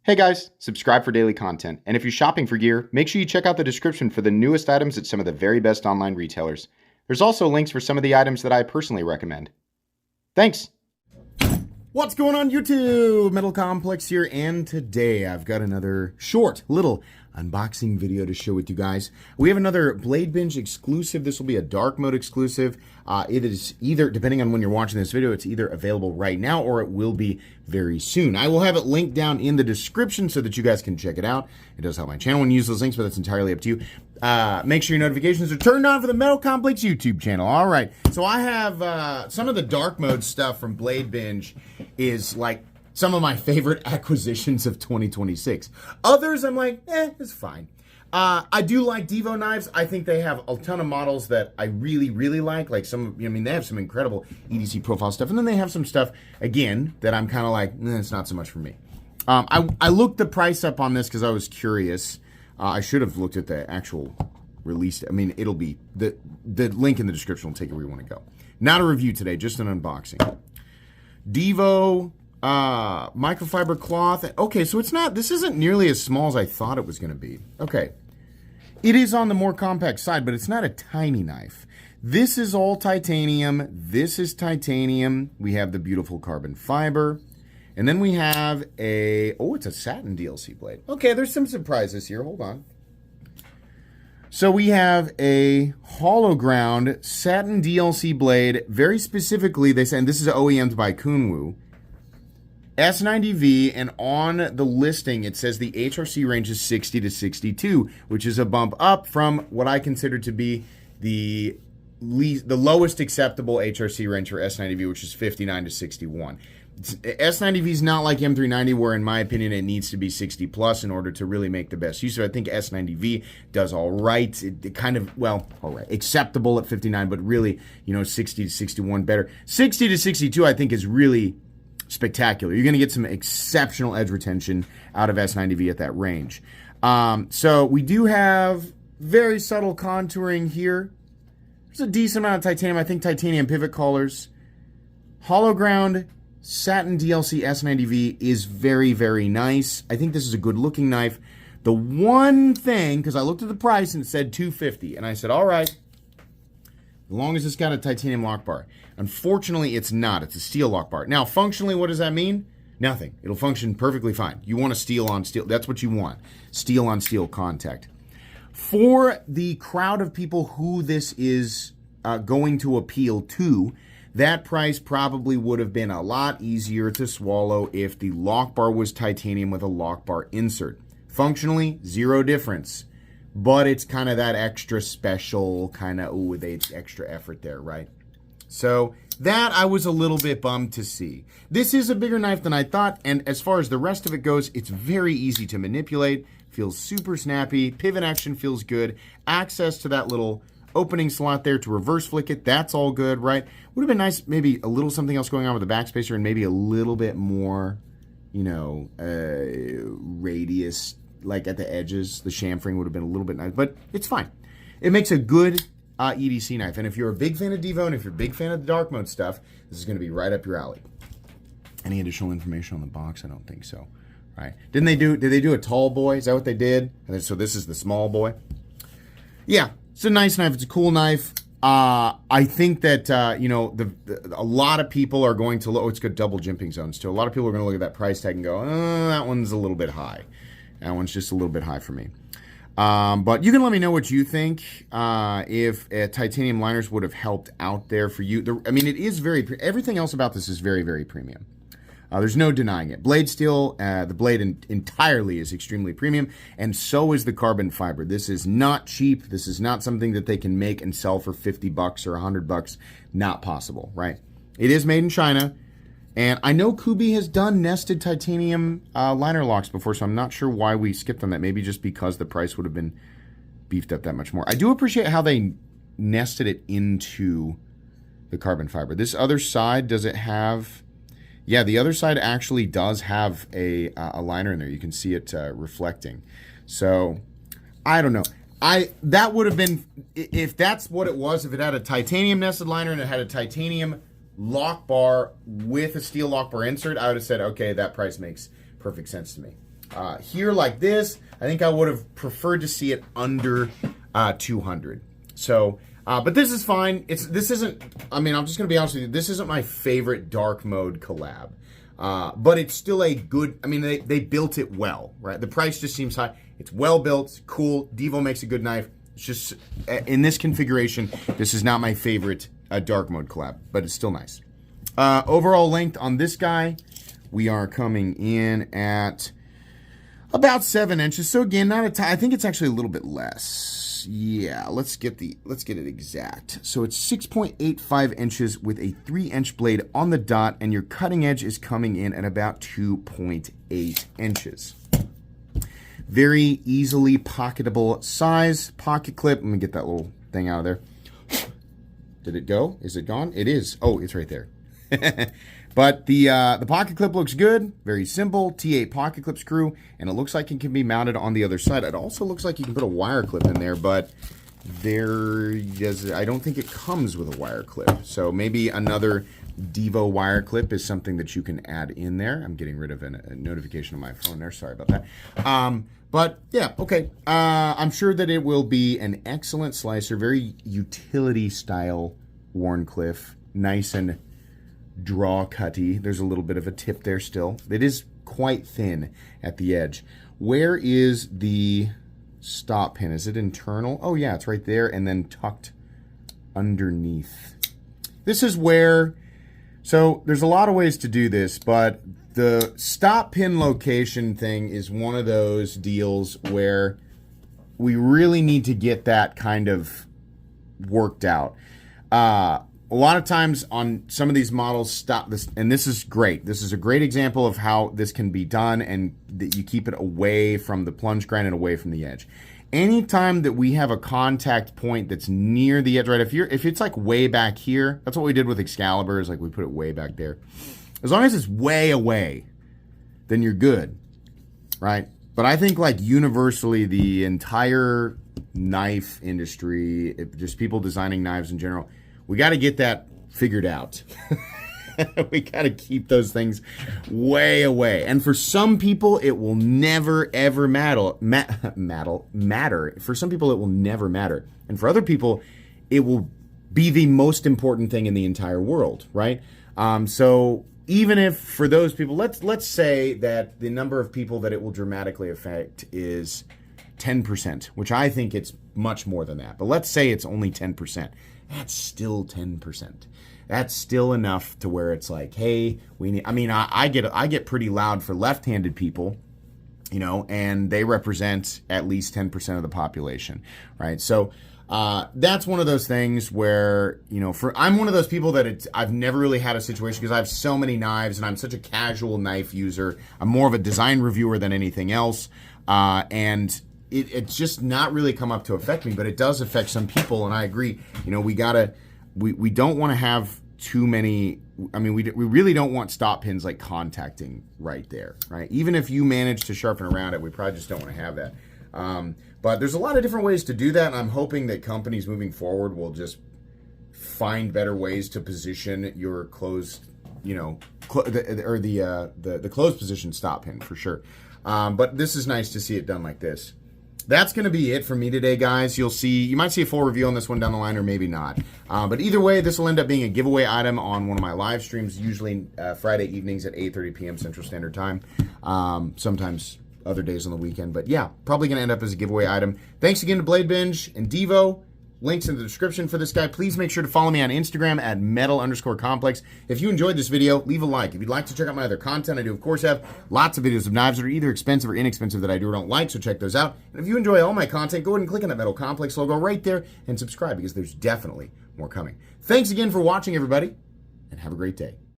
Hey guys, subscribe for daily content, and if you're shopping for gear, make sure you check out the description for the newest items at some of the very best online retailers. There's also links for some of the items that I personally recommend. Thanks! What's going on YouTube? Metal Complex here, and today I've got another short little unboxing video to show with you guys. We have another Bladebinge exclusive. This will be a dark mode exclusive. It is either, depending on when you're watching this video, it's either available right now or it will be very soon. I will have it linked down in the description so that you guys can check it out. It does help my channel when you use those links, but that's entirely up to you. Make sure your notifications are turned on for the Metal Complex YouTube channel. All right, so I have some of the dark mode stuff from Bladebinge is like some of my favorite acquisitions of 2026. Others, I'm like, it's fine. I do like Divo knives. I think they have a ton of models that I really, really like. Like some, I mean, they have some incredible EDC profile stuff. And then they have some stuff, again, that I'm kind of like, it's not so much for me. I looked the price up on this because I was curious. I should have looked at the actual release. I mean, it'll be, the link in the description will take you where you want to go. Not a review today, just an unboxing. Divo microfiber cloth. Okay, so it's not, this isn't nearly as small as I thought it was going to be. Okay. It is on the more compact side, but it's not a tiny knife. This is all titanium. This is titanium. We have the beautiful carbon fiber. And then we have a, oh, it's a satin DLC blade. Okay, there's some surprises here. Hold on. So we have a hollow ground satin DLC blade. Very specifically, they say, and this is OEM'd by Kunwu, S90V, and on the listing it says the HRC range is 60 to 62, which is a bump up from what I consider to be the lowest acceptable HRC range for S90V, which is 59 to 61. S90V is not like M390, where in my opinion it needs to be 60 plus in order to really make the best use of it. I think S90V does all right. It kind of, well, all right, acceptable at 59, but really, 60 to 61 better. 60 to 62 I think is really spectacular. You're going to get some exceptional edge retention out of S90V at that range. So we do have very subtle contouring here. There's a decent amount of titanium. I think titanium pivot collars. Hollow ground satin DLC S90V is very, very nice. I think this is a good looking knife. The one thing, because I looked at the price and it said $250, and I said, all right, as long as it's got a titanium lock bar. Unfortunately, it's not. It's a steel lock bar. Now, functionally, what does that mean? Nothing. It'll function perfectly fine. You want a steel on steel. That's what you want. Steel on steel contact. For the crowd of people who this is going to appeal to, that price probably would have been a lot easier to swallow if the lock bar was titanium with a lock bar insert. Functionally, zero difference. But it's kind of that extra special kind of, ooh, it's extra effort there, right? So that I was a little bit bummed to see. This is a bigger knife than I thought, and as far as the rest of it goes, it's very easy to manipulate, feels super snappy, pivot action feels good, access to that little opening slot there to reverse flick it, that's all good, right? Would have been nice, maybe a little something else going on with the backspacer and maybe a little bit more, radius, like at the edges. The chamfering would have been a little bit nice, but it's fine. It makes a good EDC knife, and if you're a big fan of Divo and if you're a big fan of the dark mode stuff, this is going to be right up your alley. Any additional information on the box? I don't think so. Right? Did they do a tall boy? Is that what they did? And then, so this is the small boy. Yeah, it's a nice knife. It's a cool knife. I think that a lot of people are going to look. Oh, it's got double jimping zones too. A lot of people are going to look at that price tag and go, that one's a little bit high. That one's just a little bit high for me. But you can let me know what you think, if titanium liners would have helped out there for you. I mean, it is everything else about this is very, very premium. There's no denying it. Blade steel, the blade entirely is extremely premium, and so is the carbon fiber. This is not cheap. This is not something that they can make and sell for $50 or $100. Not possible, right? It is made in China. And I know Kubi has done nested titanium liner locks before, so I'm not sure why we skipped on that. Maybe just because the price would have been beefed up that much more. I do appreciate how they nested it into the carbon fiber. This other side, does it have... Yeah, the other side actually does have a liner in there. You can see it reflecting. So, I don't know. That would have been... If that's what it was, if it had a titanium nested liner and it had a titanium lock bar with a steel lock bar insert, I would have said, okay, that price makes perfect sense to me. Here like this, I think I would have preferred to see it under 200. So, but this is fine. This isn't, I mean, I'm just going to be honest with you, this isn't my favorite dark mode collab. But it's still a good, I mean, they built it well, right? The price just seems high. It's well built, it's cool. Divo makes a good knife. It's just, in this configuration, this is not my favorite dark mode collab, but it's still nice. Overall length on this guy, we are coming in at about 7 inches. So again, not a ton. I think it's actually a little bit less. Yeah, let's get it exact. So it's 6.85 inches with a 3-inch blade on the dot, and your cutting edge is coming in at about 2.8 inches. Very easily pocketable size. Pocket clip. Let me get that little thing out of there. Did it go? Is it gone? It is. Oh, it's right there. But the pocket clip looks good. Very simple. T8 pocket clip screw. And it looks like it can be mounted on the other side. It also looks like you can put a wire clip in there, but I don't think it comes with a wire clip. So maybe another Divo wire clip is something that you can add in there. I'm getting rid of a notification on my phone there. Sorry about that. But yeah, okay. I'm sure that it will be an excellent slicer. Very utility style Wharncliffe. Nice and draw cutty. There's a little bit of a tip there still. It is quite thin at the edge. Where is the stop pin? Is it internal? Oh yeah, it's right there and then tucked underneath. This is where, so there's a lot of ways to do this, but the stop pin location thing is one of those deals where we really need to get that kind of worked out. A lot of times on some of these models, stop this, and this is great. This is a great example of how this can be done, and that you keep it away from the plunge grind and away from the edge. Anytime that we have a contact point that's near the edge, right? If it's like way back here, that's what we did with Excalibur, is like we put it way back there. As long as it's way away, then you're good, right? But I think like universally the entire knife industry, just people designing knives in general, we got to get that figured out. We got to keep those things way away. And for some people, it will never, ever matter. For some people, it will never matter. And for other people, it will be the most important thing in the entire world, right? So even if for those people, let's say that the number of people that it will dramatically affect is 10%, which I think it's much more than that. But let's say it's only 10%. That's still 10%. That's still enough to where it's like, hey, we need. I mean, I get pretty loud for left-handed people, you know, and they represent at least 10% of the population, right? So that's one of those things where, you know, I'm one of those people that I've never really had a situation because I have so many knives and I'm such a casual knife user. I'm more of a design reviewer than anything else, and it's just not really come up to affect me, but it does affect some people, and I agree. You know, we don't want to have too many. I mean, we really don't want stop pins like contacting right there, right? Even if you manage to sharpen around it, we probably just don't want to have that. But there's a lot of different ways to do that, and I'm hoping that companies moving forward will just find better ways to position your closed, you know, the closed position stop pin for sure. But this is nice to see it done like this. That's going to be it for me today, guys. You might see a full review on this one down the line, or maybe not. But either way, this will end up being a giveaway item on one of my live streams, usually Friday evenings at 8:30 p.m. Central Standard Time. Sometimes other days on the weekend. But yeah, probably going to end up as a giveaway item. Thanks again to Bladebinge and Divo. Links in the description for this guy. Please make sure to follow me on Instagram at metal_complex. If you enjoyed this video, leave a like. If you'd like to check out my other content, I do, of course, have lots of videos of knives that are either expensive or inexpensive that I do or don't like, so check those out. And if you enjoy all my content, go ahead and click on that Metal Complex logo right there and subscribe, because there's definitely more coming. Thanks again for watching, everybody, and have a great day.